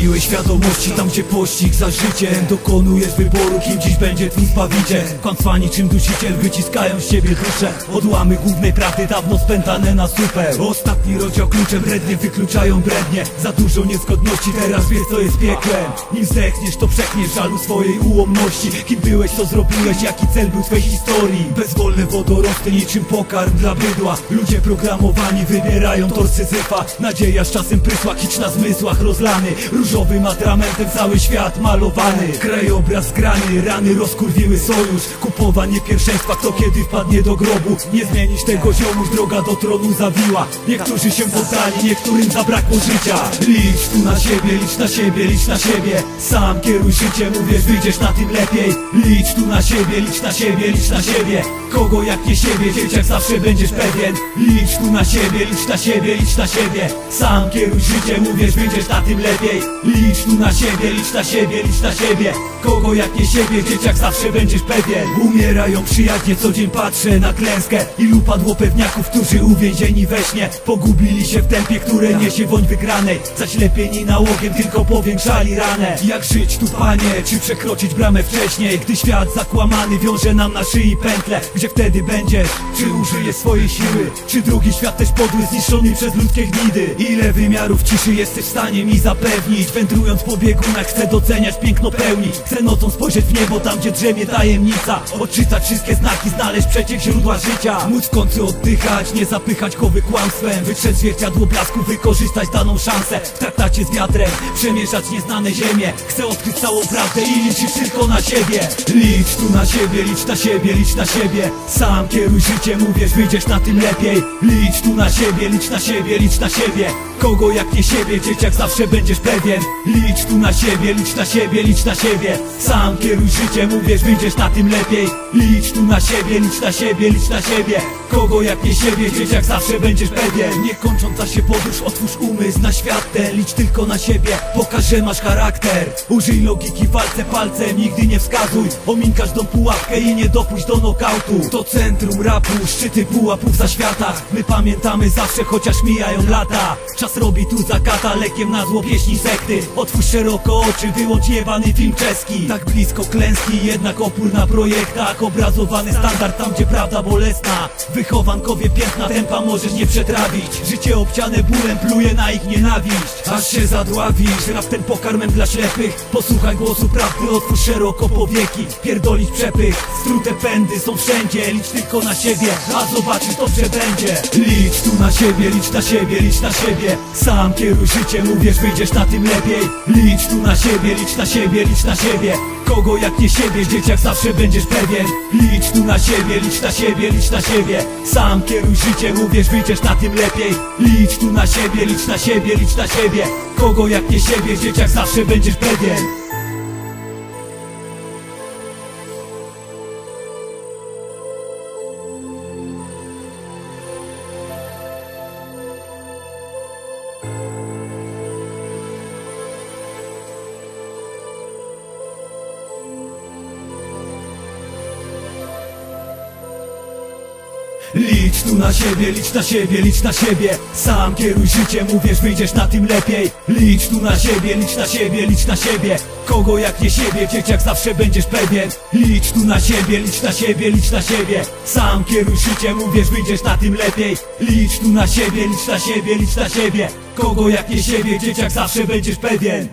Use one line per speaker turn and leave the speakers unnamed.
miłej świadomości, tam gdzie pościg za życiem dokonujesz wyboru, kim dziś będzie twój zbawiciel. Kłamstwa niczym dusiciel wyciskają z siebie duszę. Odłamy głównej prawdy dawno spętane na super. Ostatni rozdział kluczem brednie wykluczają brednie. Za dużo niezgodności, teraz wiesz co jest piekłem. Nim zdechniesz to przekniesz żalu swojej ułomności. Kim byłeś, co zrobiłeś, jaki cel był twej historii. Bezwolne wodorosty niczym pokarm dla bydła. Ludzie programowani wybierają tor Syzyfa. Nadzieja z czasem prysła, kicz na zmysłach rozlany. Różowym atramentem cały świat malowany. Krajobraz zgrany, rany rozkurwiły sojusz. Kupowanie pierwszeństwa, kto kiedy wpadnie do grobu. Nie zmienisz tego ziomuś, droga do tronu zawiła. Niektórzy się poddali, niektórym zabrakło życia. Licz tu na siebie, licz na siebie, licz na siebie. Sam kieruj życiem, uwierz, wyjdziesz na tym lepiej. Licz tu na siebie, licz na siebie, licz na siebie. Kogo jak nie siebie, dzieciak zawsze będziesz pewien. Licz tu na siebie, licz na siebie, licz na siebie. Sam kieruj życiem, uwierz, wyjdziesz na tym lepiej. Licz tu na siebie, licz na siebie, licz na siebie. Kogo jak nie siebie, dzieciak zawsze będziesz pewien. Umierają przyjaźnie, co dzień patrzę na klęskę. Ilu padło pewniaków, którzy uwięzieni we śnie. Pogubili się w tempie, które niesie woń wygranej. Zaślepieni nałogiem, tylko powiększali ranę. Jak żyć tu, panie, czy przekroczyć bramę wcześniej? Gdy świat zakłamany wiąże nam na szyi pętle. Gdzie wtedy będziesz? Czy użyjesz swojej siły? Czy drugi świat też podły, zniszczony przez ludzkie gnidy? Ile wymiarów ciszy jesteś w stanie mi zapewnić? Wędrując po biegunach chcę doceniać piękno pełni. Chcę nocą spojrzeć w niebo, tam gdzie drzemie tajemnica. Odczytać wszystkie znaki, znaleźć przeciek źródła życia. Móc w końcu oddychać, nie zapychać głowy kłamstwem. Wytrzeć zwierciadło blasku, wykorzystać daną szansę. W traktacie z wiatrem, przemieszać nieznane ziemie. Chcę odkryć całą prawdę i liczyć tylko na siebie. Licz tu na siebie, licz na siebie, licz na siebie. Sam kieruj życiem, uwierz, wyjdziesz na tym lepiej. Licz tu na siebie, licz na siebie, licz na siebie. Kogo jak nie siebie, dzieciak zawsze będziesz pewien. Licz tu na siebie, licz na siebie, licz na siebie. Sam kieruj życiem, uwierz, wyjdziesz na tym lepiej. Licz tu na siebie, licz na siebie, licz na siebie. Kogo jak nie siebie, dzieciak zawsze będziesz pewien. Niekończąca się podróż, otwórz umysł na świat ten. Licz tylko na siebie, pokaż, że masz charakter. Użyj logiki, walce palcem, nigdy nie wskazuj. Omiń każdą pułapkę i nie dopuść do nokautu. To centrum rapu, szczyty pułapów za świata. My pamiętamy zawsze, chociaż mijają lata. Czas robi tu zakata, lekiem na zło pieśni sekty. Otwórz szeroko oczy, wyłącz jebany film czeski. Tak blisko klęski, jednak opór na projektach. Obrazowany standard tam, gdzie prawda bolesna. Wychowankowie piękna tempa możesz nie przetrawić. Życie obciane bólem pluje na ich nienawiść. Aż się zadławisz, rap ten pokarmem dla ślepych. Posłuchaj głosu prawdy, otwórz szeroko powieki. Pierdolić przepych, strute pędy są wszędzie. Licz tylko na siebie, a zobaczysz to przebędzie. Licz tu na siebie, licz na siebie, licz na siebie. Sam kieruj życiem, uwierz, wyjdziesz na tym lepiej. Licz tu na siebie, licz na siebie, licz na siebie. Kogo jak nie siebie, dzieciak zawsze będziesz pewien. Licz tu na siebie, licz na siebie, licz na siebie. Sam kieruj życiem, uwierz, wyjdziesz na tym lepiej. Licz tu na siebie, licz na siebie, licz na siebie. Kogo jak nie siebie, dzieciak zawsze będziesz pewien. Licz tu na siebie, licz na siebie, licz na siebie. Sam kieruj życiem, uwierz, wyjdziesz na tym lepiej. Licz tu na siebie, licz na siebie, licz na siebie. Kogo jak nie siebie, dzieciak zawsze będziesz pewien. Licz tu na siebie, licz na siebie, licz na siebie. Sam kieruj życiem, uwierz, wyjdziesz na tym lepiej. Licz tu na siebie, licz na siebie, licz na siebie. Kogo jak nie siebie, dzieciak zawsze będziesz pewien.